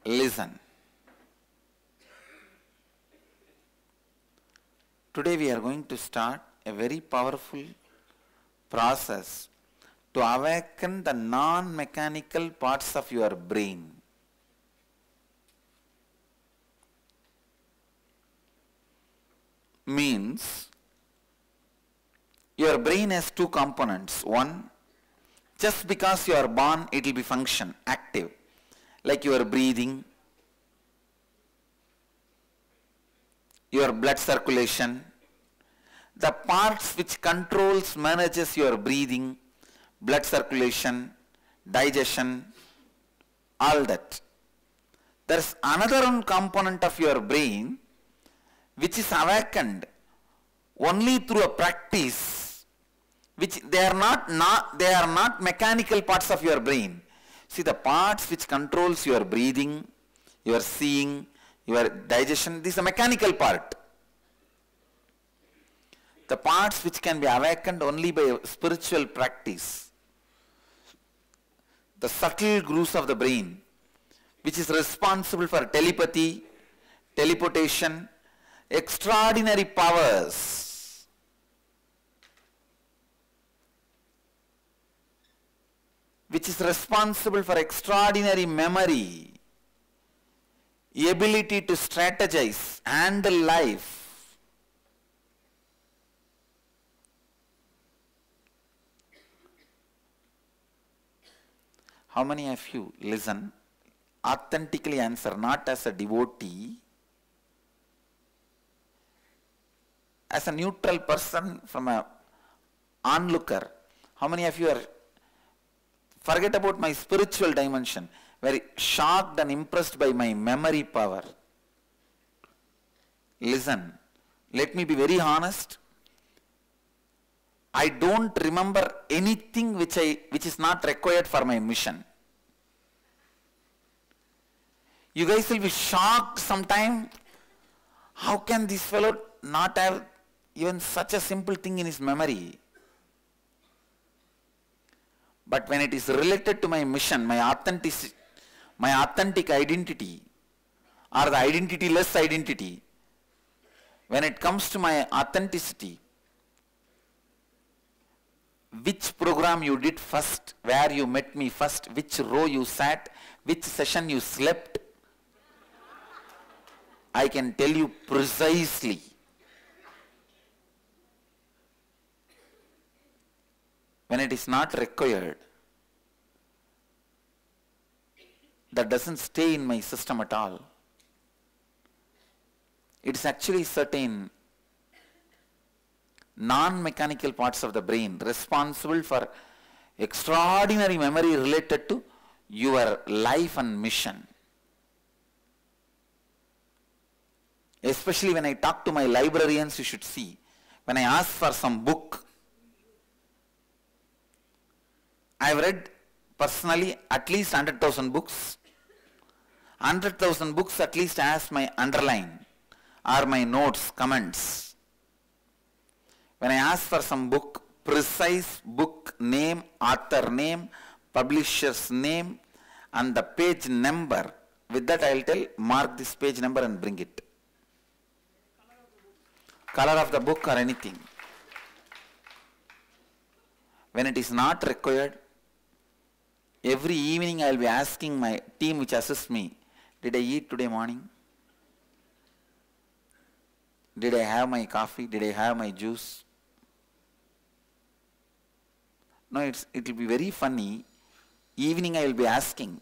Listen. Today we are going to start a very powerful process to awaken the non-mechanical parts of your brain. Means your brain has two components. One, just because you are born, it will be function, active, like your breathing, your blood circulation, the parts which controls, manages your breathing, blood circulation, digestion, all that. There is another one component of your brain which is awakened only through a practice, which they are not mechanical parts of your brain. See, the parts which controls your breathing, your seeing, your digestion, this is a mechanical part. The parts which can be awakened only by spiritual practice, the subtle grooves of the brain, which is responsible for telepathy, teleportation, extraordinary powers. Which is responsible for extraordinary memory, ability to strategize, handle life. How many of you listen, authentically answer, not as a devotee, as a neutral person from an onlooker? How many of you are, forget about my spiritual dimension, very shocked and impressed by my memory power? Listen, let me be very honest. I don't remember anything which is not required for my mission. You guys will be shocked sometime. How can this fellow not have even such a simple thing in his memory? But when it is related to my mission, my authentic identity, or the identity-less identity, when it comes to my authenticity, which program you did first, where you met me first, which row you sat, which session you slept, I can tell you precisely. When it is not required, that doesn't stay in my system at all. It's actually certain non-mechanical parts of the brain responsible for extraordinary memory related to your life and mission. Especially when I talk to my librarians, you should see. When I ask for some book, I have read personally at least 100,000 books. 100,000 books at least as my underline or my notes, comments. When I ask for some book, precise book name, author name, publisher's name and the page number, with that I will tell, mark this page number and bring it. Color of the book or anything. When it is not required, every evening I will be asking my team which assists me, did I eat today morning? Did I have my coffee? Did I have my juice? No, it will be very funny. Evening I will be asking,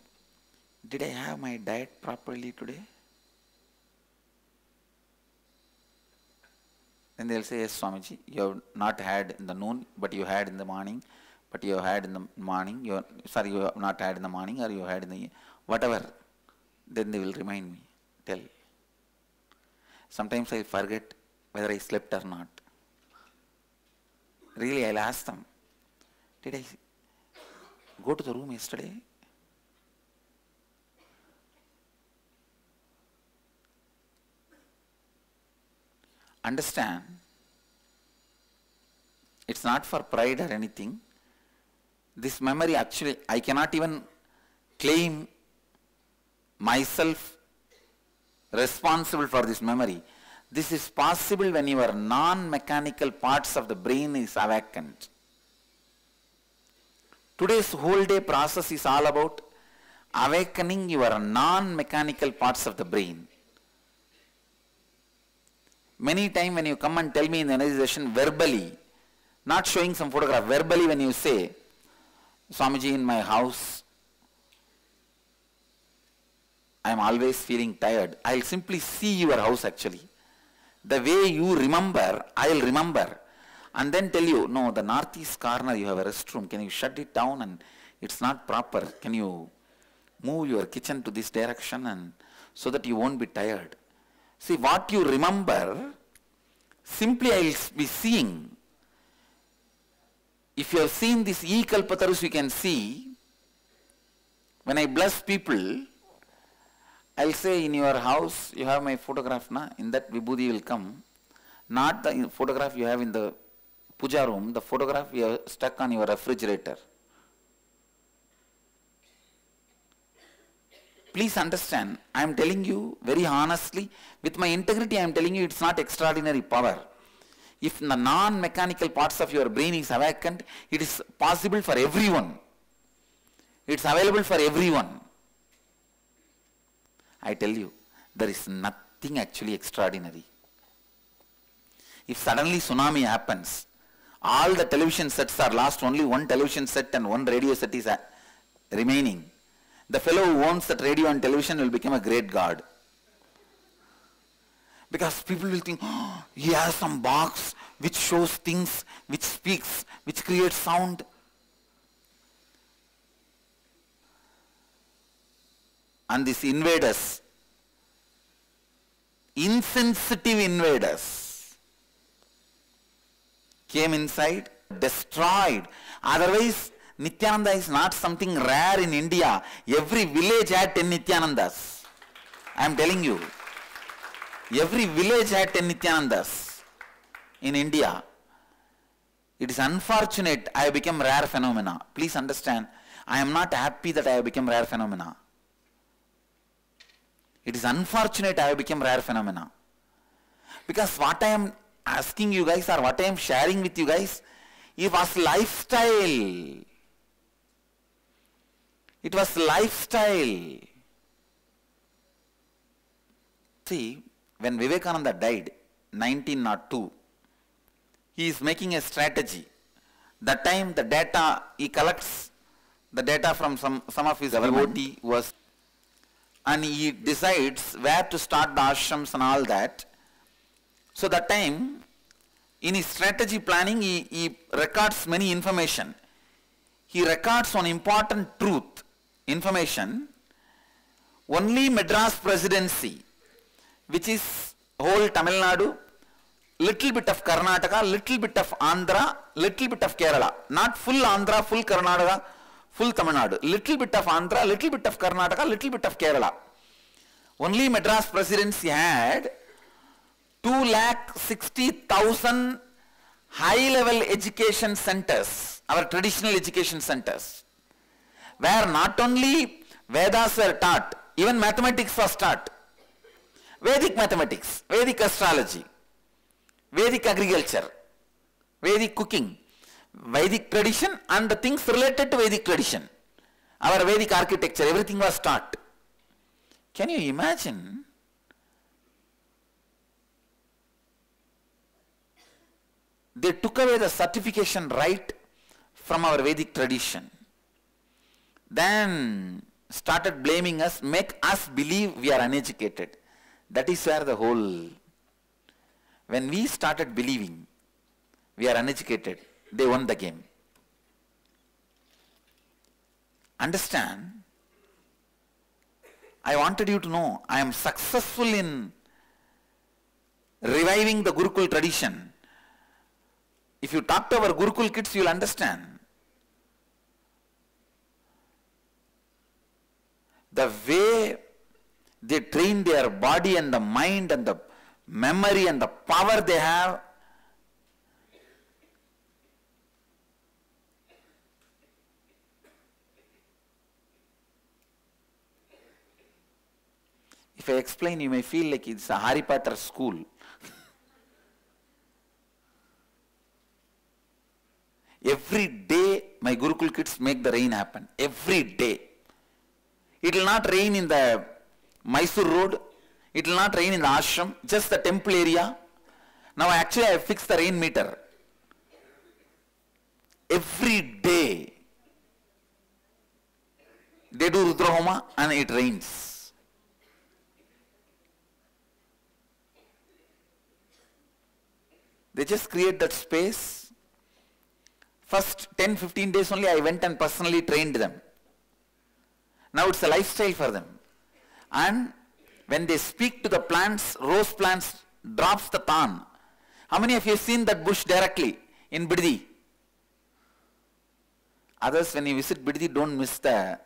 did I have my diet properly today? Then they will say, yes, Swamiji, you have not had in the noon, but you had in the morning, but you have had in the morning, you have not had in the morning, or you had in the, whatever. Then they will remind me, tell. Sometimes I forget whether I slept or not. Really, I will ask them, did I go to the room yesterday? Understand, it's not for pride or anything. This memory actually, I cannot even claim myself responsible for this memory. This is possible when your non-mechanical parts of the brain is awakened. Today's whole day process is all about awakening your non-mechanical parts of the brain. Many times when you come and tell me in the energy session verbally, not showing some photograph, verbally when you say, Swamiji, in my house, I am always feeling tired. I will simply see your house actually. The way you remember, I will remember. And then tell you, no, the northeast corner you have a restroom. Can you shut it down? And it's not proper. Can you move your kitchen to this direction and so that you won't be tired? See, what you remember, simply I will be seeing. If you have seen this E-Kalpatarus, you can see, when I bless people, I will say, in your house, you have my photograph, na? In that Vibhuti will come. Not the photograph you have in the puja room, the photograph you have stuck on your refrigerator. Please understand, I am telling you very honestly, with my integrity I am telling you it's not extraordinary power. If the non-mechanical parts of your brain is awakened, it is possible for everyone. It's available for everyone. I tell you, there is nothing actually extraordinary. If suddenly tsunami happens, all the television sets are lost, only one television set and one radio set is remaining. The fellow who owns that radio and television will become a great god. Because people will think, oh, he has some box which shows things, which speaks, which creates sound. And these invaders, insensitive invaders, came inside, destroyed. Otherwise, Nityananda is not something rare in India. Every village had 10 Nityanandas. I am telling you. Every village had 10 Nityanandas in India. It is unfortunate I have become rare phenomena. Please understand, I am not happy that I have become rare phenomena. It is unfortunate I have become rare phenomena. Because what I am asking you guys or what I am sharing with you guys, it was lifestyle. It was lifestyle. See, when Vivekananda died, 1902, he is making a strategy. That time the data, he collects the data from some of his devotee was, and he decides where to start the ashrams and all that. So that time, in his strategy planning, he records many information. He records one important truth, information. Only Madras Presidency, which is whole Tamil Nadu, little bit of Karnataka, little bit of Andhra, little bit of Kerala. Not full Andhra, full Karnataka, full Tamil Nadu. Little bit of Andhra, little bit of Karnataka, little bit of Kerala. Only Madras Presidency had 260,000 high-level education centers, our traditional education centers, where not only Vedas were taught, even mathematics was taught. Vedic mathematics, Vedic astrology, Vedic agriculture, Vedic cooking, Vedic tradition and the things related to Vedic tradition. Our Vedic architecture, everything was taught. Can you imagine? They took away the certification right from our Vedic tradition. Then started blaming us, make us believe we are uneducated. That is where the whole, when we started believing we are uneducated, they won the game. Understand? I wanted you to know, I am successful in reviving the Gurukul tradition. If you talk to our Gurukul kids, you will understand. The way they train their body and the mind and the memory and the power they have. If I explain, you may feel like it's a Harry Potter school. Every day, my Gurukul kids make the rain happen. Every day. It will not rain in the Mysore road. It will not rain in the ashram, just the temple area. Now actually I have fixed the rain meter. Every day they do Rudra Homa and it rains. They just create that space. First 10-15 days only I went and personally trained them. Now it's a lifestyle for them. And when they speak to the plants, rose plants drops the tan. How many of you have seen that bush directly in Biddi? Others, when you visit Biddi, don't miss the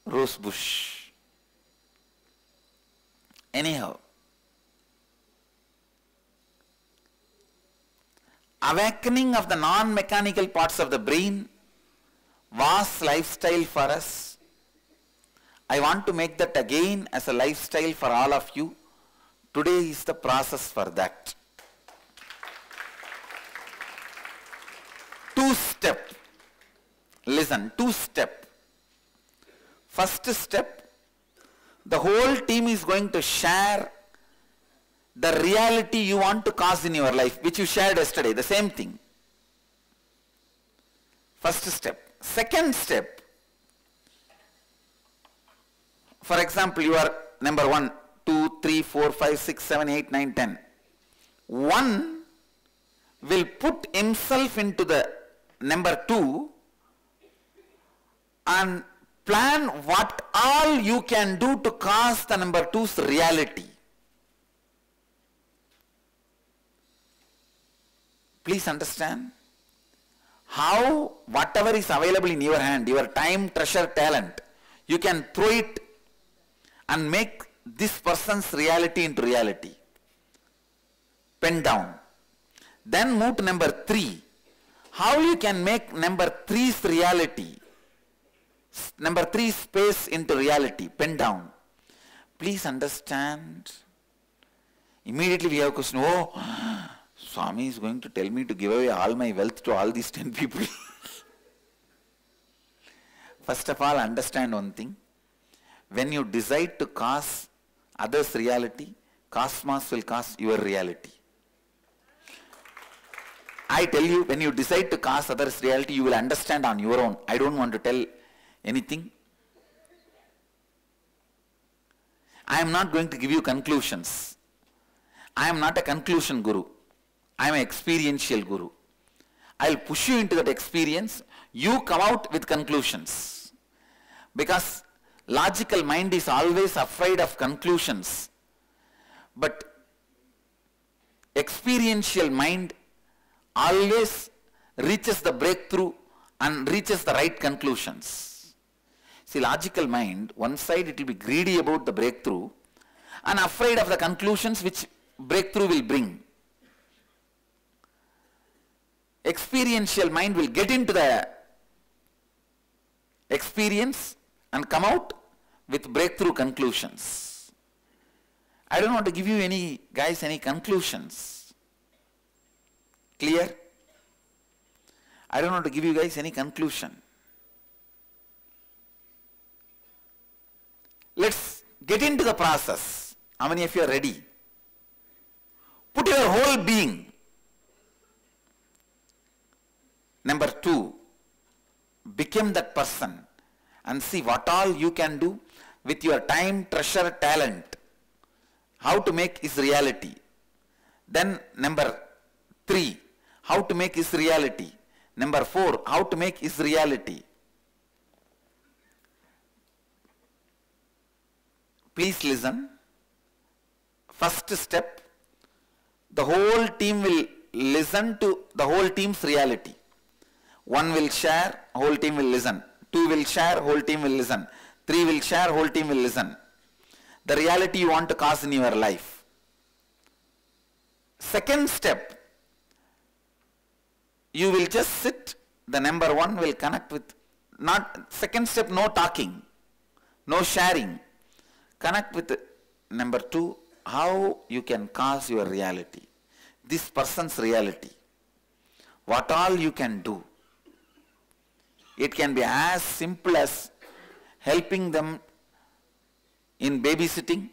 rose bush. Anyhow, awakening of the non-mechanical parts of the brain, vast lifestyle for us. I want to make that again as a lifestyle for all of you. Today is the process for that. Two-step. Listen, two-step. First step, the whole team is going to share the reality you want to cause in your life, which you shared yesterday, the same thing. First step. Second step, for example, you are number 1, 2, 3, 4, 5, 6, 7, 8, 9, 10. One will put himself into the number 2 and plan what all you can do to cause the number 2's reality. Please understand how whatever is available in your hand, your time, treasure, talent, you can throw it and make this person's reality into reality. Pen down. Then move to number 3. How you can make number 3's reality, number 3 space into reality. Pen down. Please understand. Immediately we have a question, oh, Swami is going to tell me to give away all my wealth to all these 10 people. First of all, understand one thing. When you decide to cause others' reality, cosmos will cause your reality. I tell you, when you decide to cause others' reality, you will understand on your own. I don't want to tell anything. I am not going to give you conclusions. I am not a conclusion guru. I am an experiential guru. I will push you into that experience. You come out with conclusions. Because logical mind is always afraid of conclusions. But experiential mind always reaches the breakthrough and reaches the right conclusions. See, logical mind, one side it will be greedy about the breakthrough and afraid of the conclusions which breakthrough will bring. Experiential mind will get into the experience and come out with breakthrough conclusions. I don't want to give you any conclusions. Clear? I don't want to give you guys any conclusion. Let's get into the process. How many of you are ready? Put your whole being. Number 2, become that person and see what all you can do with your time, treasure, talent. How to make his reality. Then number 3, how to make his reality. Number 4, how to make his reality. Please listen. First step, the whole team will listen to the whole team's reality. 1 will share, whole team will listen. 2 will share, whole team will listen. 3 will share, whole team will listen. The reality you want to cause in your life. Second step, you will just sit, the number 1 will connect with Second step, no talking, no sharing. Connect with number 2, how you can cause your reality. This person's reality. What all you can do. It can be as simple as helping them in babysitting,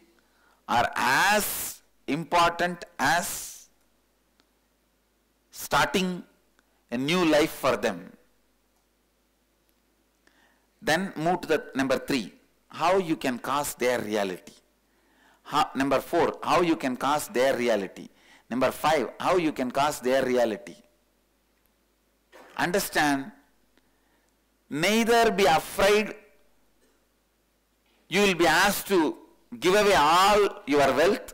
or as important as starting a new life for them. Then move to the number 3, how you can cause their reality. Number 4, how you can cause their reality. Number 5, how you can cause their reality. Understand, neither be afraid you will be asked to give away all your wealth,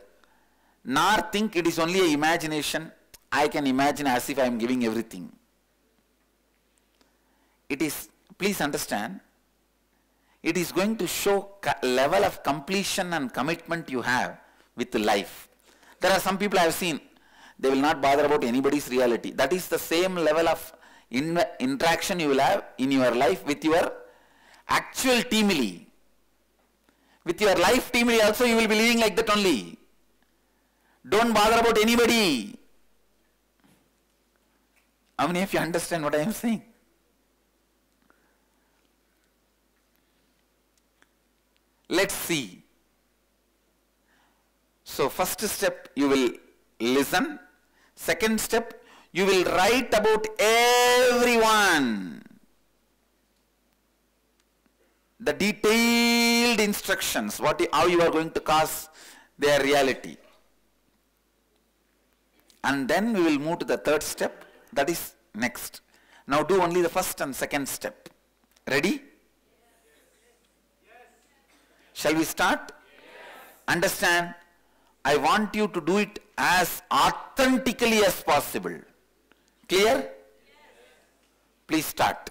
nor think it is only an imagination. I can imagine as if I am giving everything. It is, please understand, it is going to show level of completion and commitment you have with life. There are some people I have seen, they will not bother about anybody's reality. That is the same level of interaction you will have in your life with your actual teamly. With your life teamly also you will be living like that only. Don't bother about anybody. How many of you understand what I am saying? Let's see. So first step, you will listen. Second step, you will write about everyone. The detailed instructions, how you are going to cause their reality. And then we will move to the third step, that is next. Now do only the first and second step. Ready? Shall we start? Understand, I want you to do it as authentically as possible. Clear? Please start.